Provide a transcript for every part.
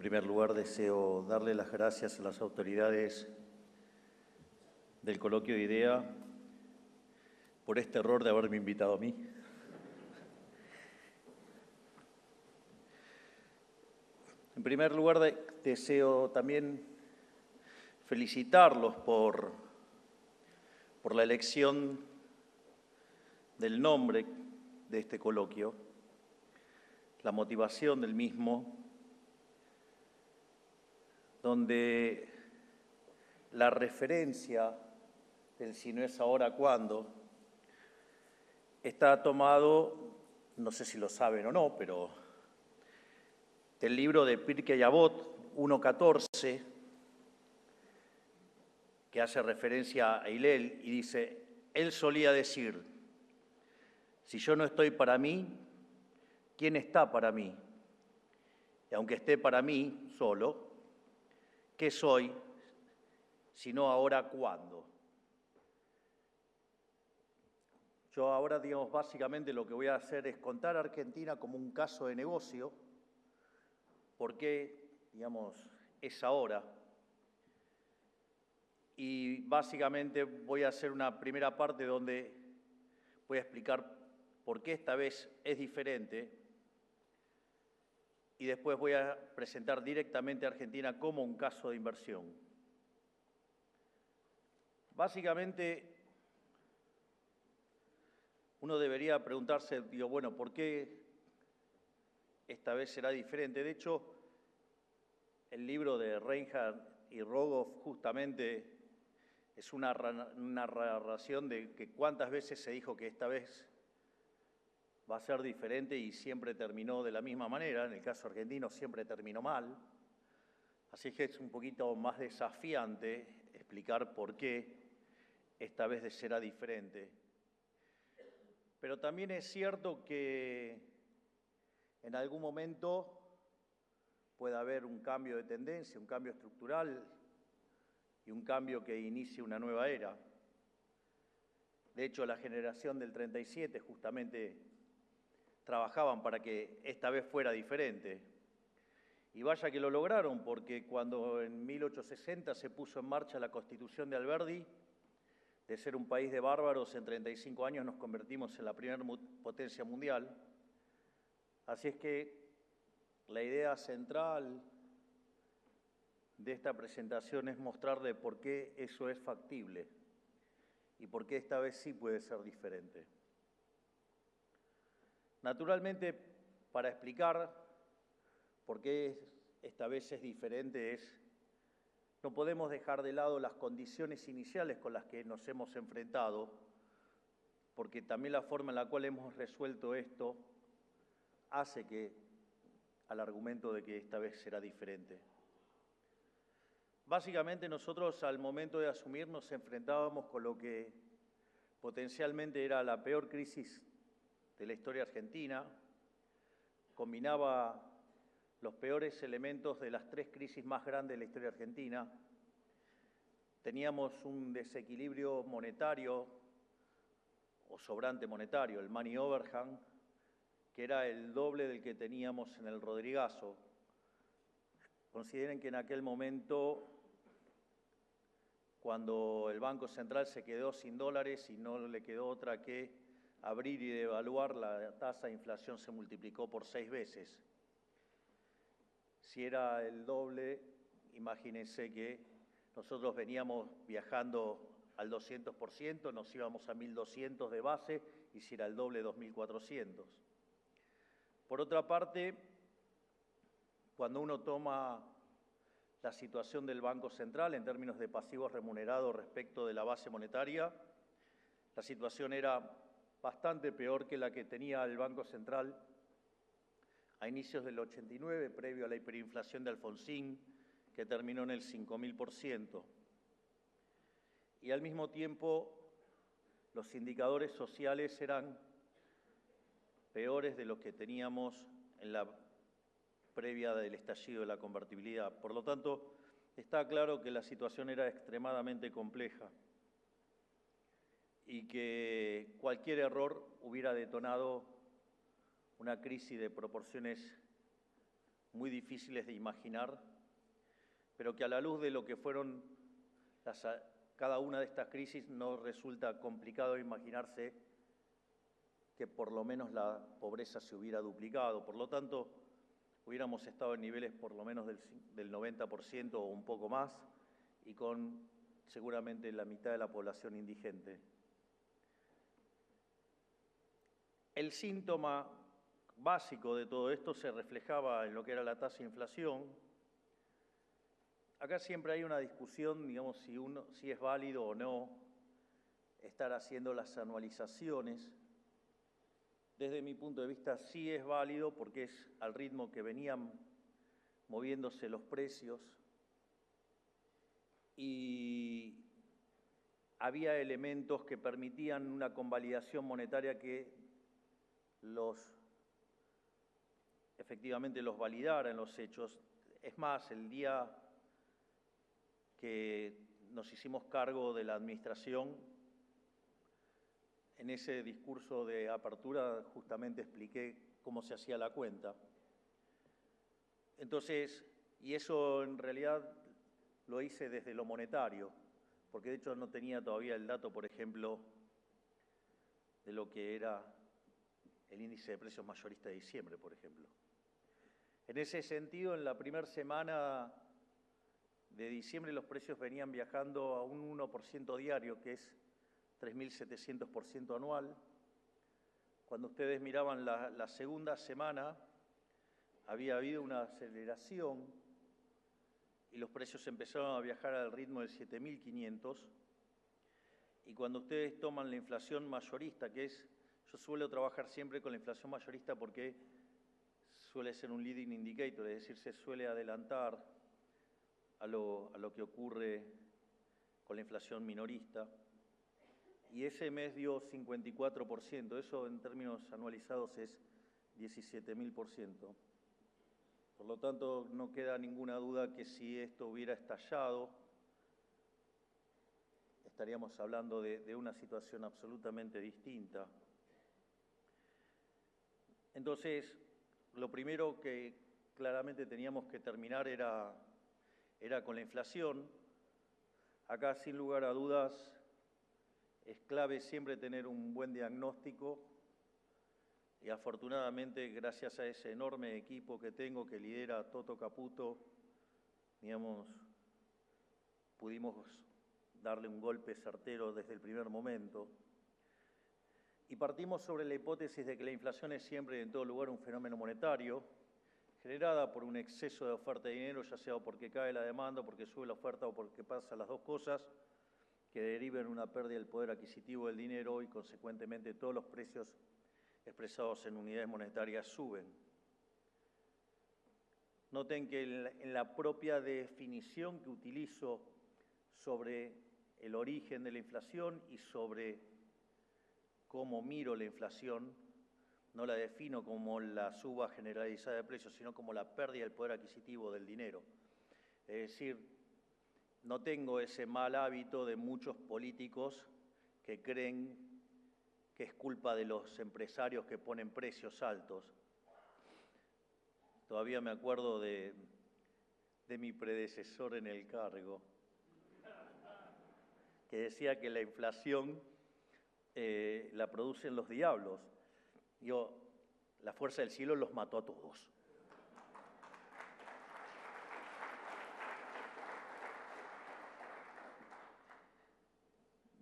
primer lugar, deseo darle las gracias a las autoridades del coloquio de IDEA por este error de haberme invitado a mí. En primer lugar, deseo también felicitarlos por la elección del nombre de este coloquio, la motivación del mismo, donde la referencia del si no es ahora, ¿cuándo?, está tomado, no sé si lo saben o no, pero del libro de Pirkei Avot 1.14, que hace referencia a Hillel y dice, él solía decir, si yo no estoy para mí, ¿quién está para mí? Y aunque esté para mí solo, ¿qué soy, sino ahora cuándo? Yo ahora, digamos, básicamente lo que voy a hacer es contar a Argentina como un caso de negocio, porque, digamos, es ahora. Y básicamente voy a hacer una primera parte donde voy a explicar por qué esta vez es diferente y después voy a presentar directamente a Argentina como un caso de inversión. Básicamente, uno debería preguntarse, digo, bueno, ¿por qué esta vez será diferente? De hecho, el libro de Reinhardt y Rogoff justamente es una narración de que cuántas veces se dijo que esta vez va a ser diferente y siempre terminó de la misma manera. En el caso argentino siempre terminó mal. Así que es un poquito más desafiante explicar por qué esta vez será diferente. Pero también es cierto que en algún momento puede haber un cambio de tendencia, un cambio estructural y un cambio que inicie una nueva era. De hecho, la generación del 37 justamente trabajaban para que esta vez fuera diferente. Y vaya que lo lograron, porque cuando en 1860 se puso en marcha la Constitución de Alberdi, de ser un país de bárbaros, en 35 años nos convertimos en la primera potencia mundial. Así es que la idea central de esta presentación es mostrarle por qué eso es factible y por qué esta vez sí puede ser diferente. Naturalmente, para explicar por qué esta vez es diferente no podemos dejar de lado las condiciones iniciales con las que nos hemos enfrentado, porque también la forma en la cual hemos resuelto esto hace al argumento de que esta vez será diferente. Básicamente nosotros al momento de asumir nos enfrentábamos con lo que potencialmente era la peor crisis de la historia argentina, combinaba los peores elementos de las tres crisis más grandes de la historia argentina. Teníamos un desequilibrio monetario o sobrante monetario, el money overhang, que era el doble del que teníamos en el Rodrigazo. Consideren que en aquel momento, cuando el Banco Central se quedó sin dólares y no le quedó otra que abrir y devaluar, la tasa de inflación se multiplicó por 6 veces. Si era el doble, imagínense que nosotros veníamos viajando al 200%, nos íbamos a 1.200 de base, y si era el doble, 2.400. Por otra parte, cuando uno toma la situación del Banco Central en términos de pasivos remunerados respecto de la base monetaria, la situación era bastante peor que la que tenía el Banco Central a inicios del 89, previo a la hiperinflación de Alfonsín, que terminó en el 5.000%. Y al mismo tiempo, los indicadores sociales eran peores de los que teníamos en la previa del estallido de la convertibilidad. Por lo tanto, está claro que la situación era extremadamente compleja y que cualquier error hubiera detonado una crisis de proporciones muy difíciles de imaginar, pero que a la luz de lo que fueron cada una de estas crisis no resulta complicado imaginarse que por lo menos la pobreza se hubiera duplicado. Por lo tanto, hubiéramos estado en niveles por lo menos del 90% o un poco más, y con seguramente la mitad de la población indigente. El síntoma básico de todo esto se reflejaba en lo que era la tasa de inflación. Acá siempre hay una discusión, digamos, si es válido o no estar haciendo las anualizaciones. Desde mi punto de vista sí es válido porque es al ritmo que venían moviéndose los precios y había elementos que permitían una convalidación monetaria que efectivamente los validara en los hechos. Es más, el día que nos hicimos cargo de la administración, en ese discurso de apertura justamente expliqué cómo se hacía la cuenta. Entonces, y eso en realidad lo hice desde lo monetario, porque de hecho no tenía todavía el dato, por ejemplo, de lo que era el índice de precios mayorista de diciembre, por ejemplo. En ese sentido, en la primera semana de diciembre los precios venían viajando a un 1% diario, que es 3.700% anual. Cuando ustedes miraban la segunda semana, había habido una aceleración y los precios empezaron a viajar al ritmo de 7.500. Y cuando ustedes toman la inflación mayorista, que es, yo suelo trabajar siempre con la inflación mayorista porque suele ser un leading indicator, es decir, se suele adelantar a lo que ocurre con la inflación minorista. Y ese mes dio 54%, eso en términos anualizados es 17.000%. Por lo tanto, no queda ninguna duda que si esto hubiera estallado, estaríamos hablando de una situación absolutamente distinta. Entonces, lo primero que claramente teníamos que terminar era con la inflación. Acá, sin lugar a dudas, es clave siempre tener un buen diagnóstico y afortunadamente, gracias a ese enorme equipo que tengo que lidera Toto Caputo, digamos, pudimos darle un golpe certero desde el primer momento. Y partimos sobre la hipótesis de que la inflación es siempre y en todo lugar un fenómeno monetario, generada por un exceso de oferta de dinero, ya sea porque cae la demanda, porque sube la oferta o porque pasan las dos cosas, que deriven una pérdida del poder adquisitivo del dinero y, consecuentemente, todos los precios expresados en unidades monetarias suben. Noten que en la propia definición que utilizo sobre el origen de la inflación y sobre cómo miro la inflación, no la defino como la suba generalizada de precios, sino como la pérdida del poder adquisitivo del dinero. Es decir, no tengo ese mal hábito de muchos políticos que creen que es culpa de los empresarios que ponen precios altos. Todavía me acuerdo de mi predecesor en el cargo, que decía que la inflación la producen los diablos. Digo, la fuerza del cielo los mató a todos.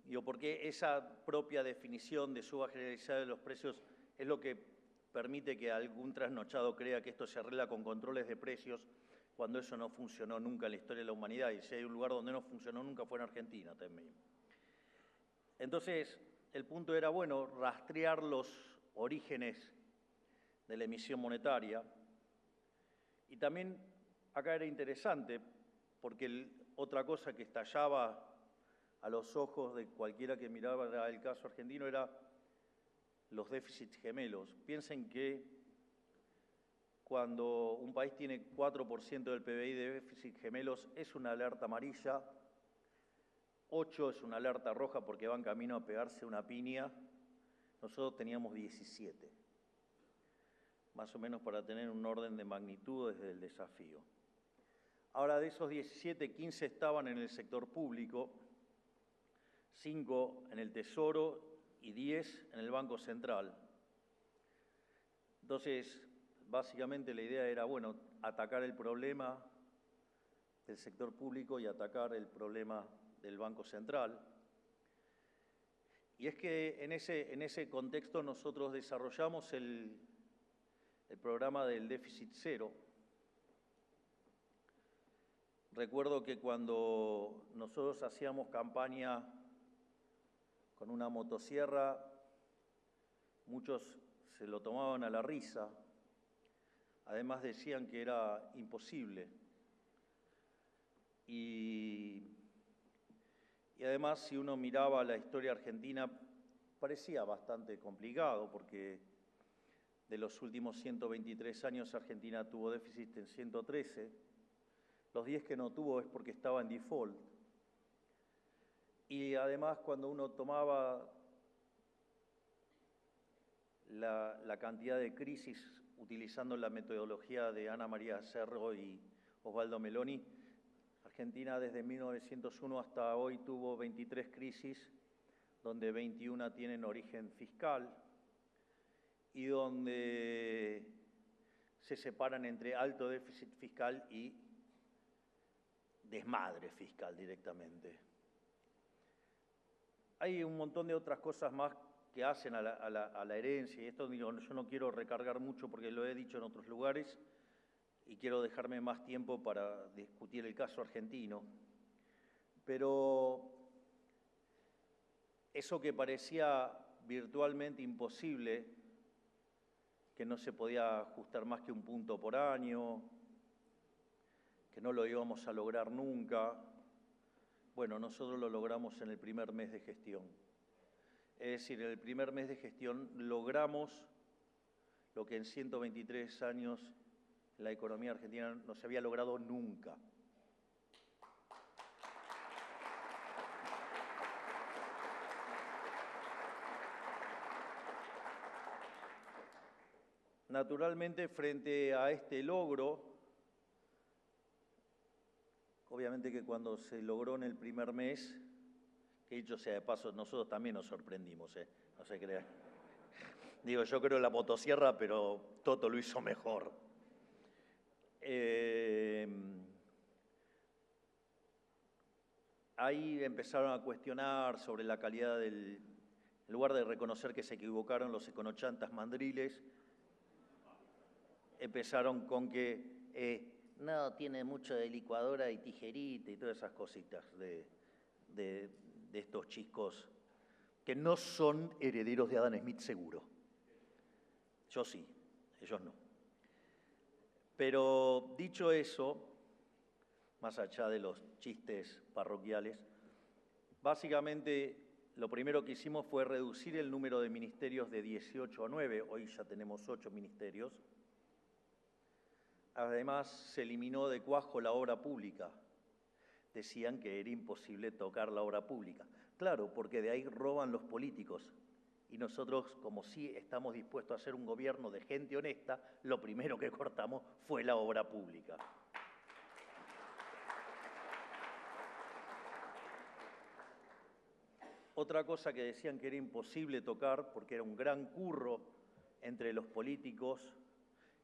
Digo, porque esa propia definición de suba generalizada de los precios es lo que permite que algún trasnochado crea que esto se arregla con controles de precios, cuando eso no funcionó nunca en la historia de la humanidad. Y si hay un lugar donde no funcionó nunca fue en Argentina también. Entonces, el punto era, bueno, rastrear los orígenes de la emisión monetaria. Y también acá era interesante, porque otra cosa que estallaba a los ojos de cualquiera que miraba el caso argentino era los déficits gemelos. Piensen que cuando un país tiene 4% del PBI de déficit gemelos es una alerta amarilla, 8 es una alerta roja porque va en camino a pegarse una piña. Nosotros teníamos 17. más o menos para tener un orden de magnitud desde el desafío. Ahora, de esos 17, 15 estaban en el sector público, 5 en el Tesoro y 10 en el Banco Central. Entonces, básicamente la idea era, bueno, atacar el problema del sector público y atacar el problema del Banco Central. Y es que en ese contexto nosotros desarrollamos el programa del déficit cero. Recuerdo que cuando nosotros hacíamos campaña con una motosierra, muchos se lo tomaban a la risa, además decían que era imposible. Y además, si uno miraba la historia argentina, parecía bastante complicado, porque de los últimos 123 años Argentina tuvo déficit en 113, los 10 que no tuvo es porque estaba en default. Y además, cuando uno tomaba la cantidad de crisis utilizando la metodología de Ana María Cerro y Osvaldo Meloni, Argentina desde 1901 hasta hoy tuvo 23 crisis, donde 21 tienen origen fiscal y donde se separan entre alto déficit fiscal y desmadre fiscal directamente. Hay un montón de otras cosas más que hacen a la herencia, y esto digo, yo no quiero recargar mucho porque lo he dicho en otros lugares y quiero dejarme más tiempo para discutir el caso argentino. Pero eso que parecía virtualmente imposible, que no se podía ajustar más que un punto por año, que no lo íbamos a lograr nunca, bueno, nosotros lo logramos en el primer mes de gestión. Es decir, en el primer mes de gestión logramos lo que en 123 años la economía argentina no se había logrado nunca. Naturalmente, frente a este logro, obviamente que cuando se logró en el primer mes, que dicho sea de paso, nosotros también nos sorprendimos, no se crean. Digo, yo creo en la motosierra, pero Toto lo hizo mejor. Ahí empezaron a cuestionar sobre la calidad del... En lugar de reconocer que se equivocaron los econochantas mandriles, empezaron con que no, tiene mucho de licuadora y tijerita y todas esas cositas de estos chicos que no son herederos de Adam Smith seguro. Yo sí, ellos no. Pero dicho eso, más allá de los chistes parroquiales, básicamente lo primero que hicimos fue reducir el número de ministerios de 18 a 9, hoy ya tenemos 8 ministerios. Además, se eliminó de cuajo la obra pública. Decían que era imposible tocar la obra pública. Claro, porque de ahí roban los políticos. Y nosotros, como sí estamos dispuestos a hacer un gobierno de gente honesta, lo primero que cortamos fue la obra pública. Otra cosa que decían que era imposible tocar, porque era un gran curro entre los políticos,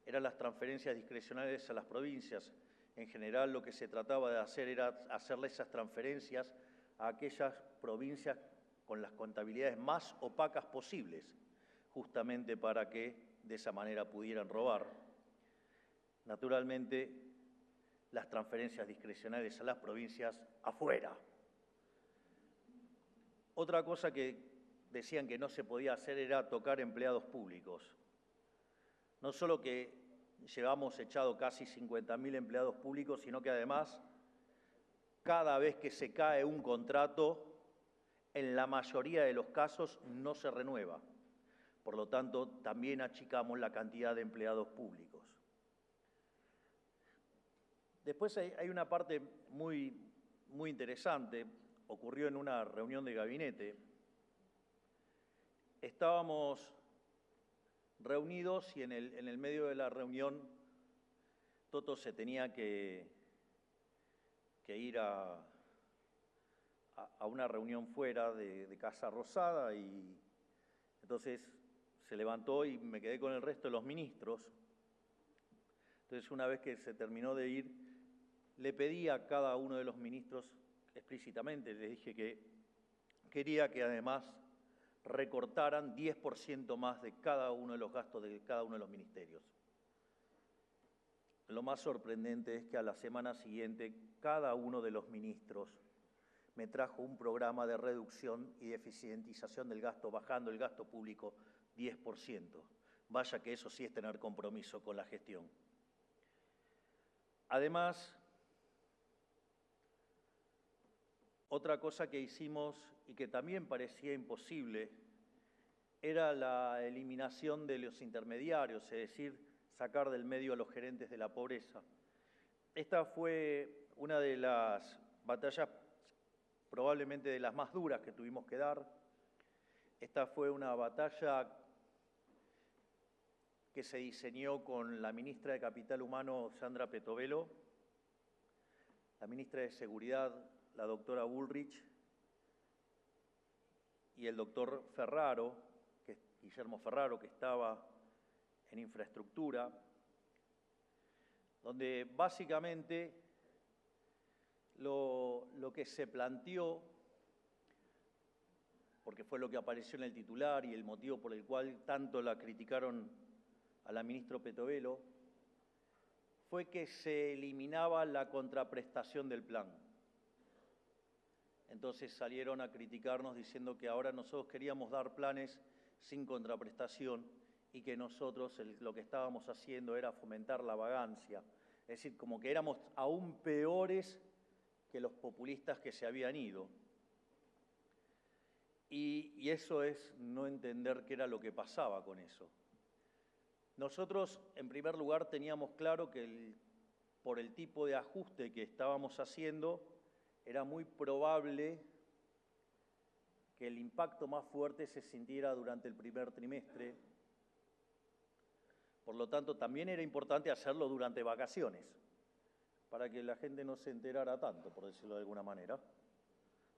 eran las transferencias discrecionales a las provincias. En general, lo que se trataba de hacer era hacerle esas transferencias a aquellas provincias con las contabilidades más opacas posibles, justamente para que de esa manera pudieran robar. Naturalmente, las transferencias discrecionales a las provincias afuera. Otra cosa que decían que no se podía hacer era tocar empleados públicos. No solo que llevamos echado casi 50.000 empleados públicos, sino que además, cada vez que se cae un contrato, en la mayoría de los casos no se renueva. Por lo tanto, también achicamos la cantidad de empleados públicos. Después hay una parte muy interesante, ocurrió en una reunión de gabinete. Estábamos reunidos y en el medio de la reunión Toto se tenía que ir a una reunión fuera de Casa Rosada y entonces se levantó y me quedé con el resto de los ministros. Entonces una vez que se terminó de ir, le pedí a cada uno de los ministros explícitamente, les dije que quería que además recortaran 10% más de cada uno de los gastos de cada uno de los ministerios. Lo más sorprendente es que a la semana siguiente cada uno de los ministros me trajo un programa de reducción y de eficientización del gasto, bajando el gasto público 10%. Vaya que eso sí es tener compromiso con la gestión. Además, otra cosa que hicimos y que también parecía imposible era la eliminación de los intermediarios, es decir, sacar del medio a los gerentes de la pobreza. Esta fue una de las batallas probablemente de las más duras que tuvimos que dar. Esta fue una batalla que se diseñó con la ministra de Capital Humano, Sandra Petovelo, la ministra de Seguridad, la doctora Bullrich, y el doctor Ferraro, Guillermo Ferraro, que estaba en infraestructura, donde básicamente lo que se planteó, porque fue lo que apareció en el titular y el motivo por el cual tanto la criticaron a la ministra Petovelo, fue que se eliminaba la contraprestación del plan. Entonces salieron a criticarnos diciendo que ahora nosotros queríamos dar planes sin contraprestación y que nosotros lo que estábamos haciendo era fomentar la vagancia. Es decir, como que éramos aún peores que los populistas que se habían ido. Y eso es no entender qué era lo que pasaba con eso. Nosotros, en primer lugar, teníamos claro que por el tipo de ajuste que estábamos haciendo, era muy probable que el impacto más fuerte se sintiera durante el primer trimestre. Por lo tanto, también era importante hacerlo durante vacaciones, para que la gente no se enterara tanto, por decirlo de alguna manera,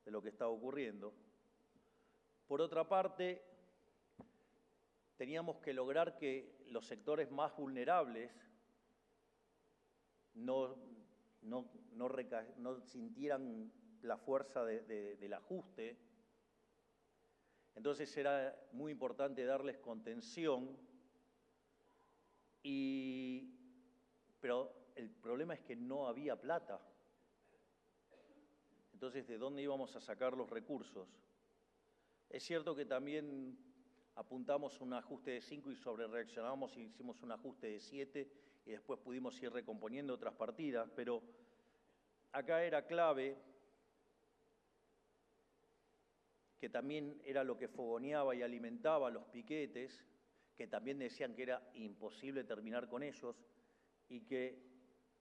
de lo que estaba ocurriendo. Por otra parte, teníamos que lograr que los sectores más vulnerables no sintieran la fuerza del ajuste. Entonces era muy importante darles contención, pero el problema es que no había plata. Entonces, ¿de dónde íbamos a sacar los recursos? Es cierto que también apuntamos un ajuste de 5 y sobrereaccionamos y hicimos un ajuste de 7 y después pudimos ir recomponiendo otras partidas, pero acá era clave, que también era lo que fogoneaba y alimentaba los piquetes, que también decían que era imposible terminar con ellos y que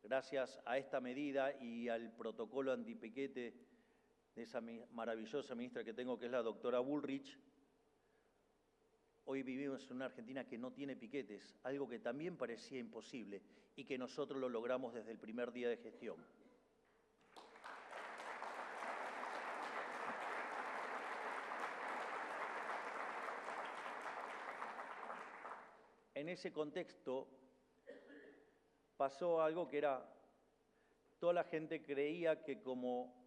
gracias a esta medida y al protocolo antipiquete de esa maravillosa ministra que tengo, que es la doctora Bullrich, hoy vivimos en una Argentina que no tiene piquetes, algo que también parecía imposible y que nosotros lo logramos desde el primer día de gestión. En ese contexto pasó algo que era, toda la gente creía que como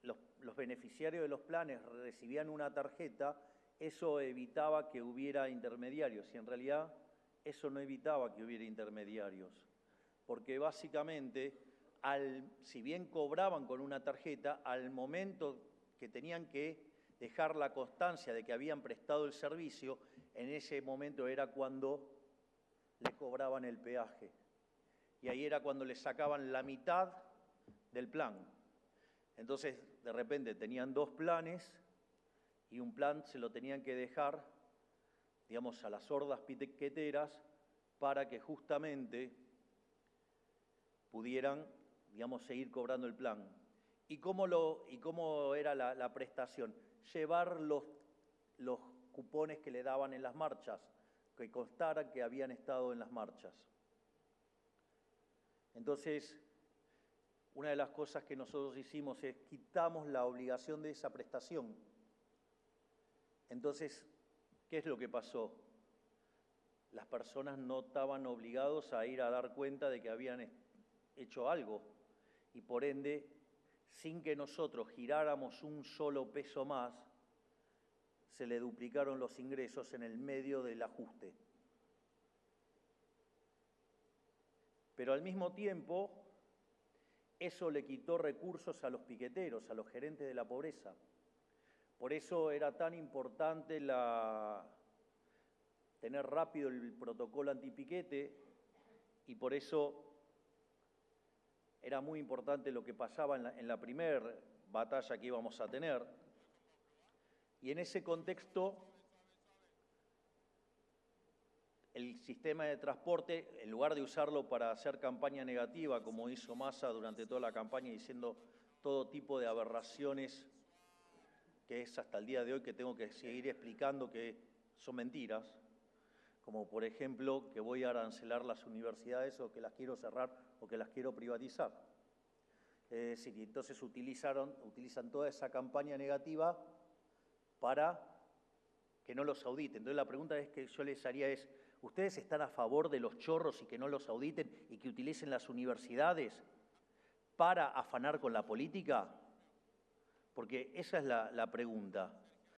los beneficiarios de los planes recibían una tarjeta, eso evitaba que hubiera intermediarios, y en realidad eso no evitaba que hubiera intermediarios, porque básicamente, si bien cobraban con una tarjeta, al momento que tenían que dejar la constancia de que habían prestado el servicio, en ese momento era cuando le cobraban el peaje. Y ahí era cuando le sacaban la mitad del plan. Entonces, de repente tenían 2 planes y un plan se lo tenían que dejar, digamos, a las hordas piqueteras para que justamente pudieran, digamos, seguir cobrando el plan. ¿Y cómo era la prestación? Llevar los cupones que le daban en las marchas, que constara que habían estado en las marchas. Entonces, una de las cosas que nosotros hicimos es quitamos la obligación de esa prestación. Entonces, ¿qué es lo que pasó? Las personas no estaban obligados a ir a dar cuenta de que habían hecho algo y por ende, sin que nosotros giráramos un solo peso más, se le duplicaron los ingresos en el medio del ajuste. Pero al mismo tiempo, eso le quitó recursos a los piqueteros, a los gerentes de la pobreza. Por eso era tan importante tener rápido el protocolo antipiquete y por eso era muy importante lo que pasaba en la primera batalla que íbamos a tener. Y en ese contexto, el sistema de transporte, en lugar de usarlo para hacer campaña negativa, como hizo Massa durante toda la campaña, diciendo todo tipo de aberraciones, que es hasta el día de hoy que tengo que seguir explicando que son mentiras, como por ejemplo que voy a arancelar las universidades o que las quiero cerrar o que las quiero privatizar. Es decir, entonces utilizan toda esa campaña negativa para que no los auditen. Entonces la pregunta que yo les haría es, ¿ustedes están a favor de los chorros y que no los auditen y que utilicen las universidades para afanar con la política? Porque esa es la pregunta.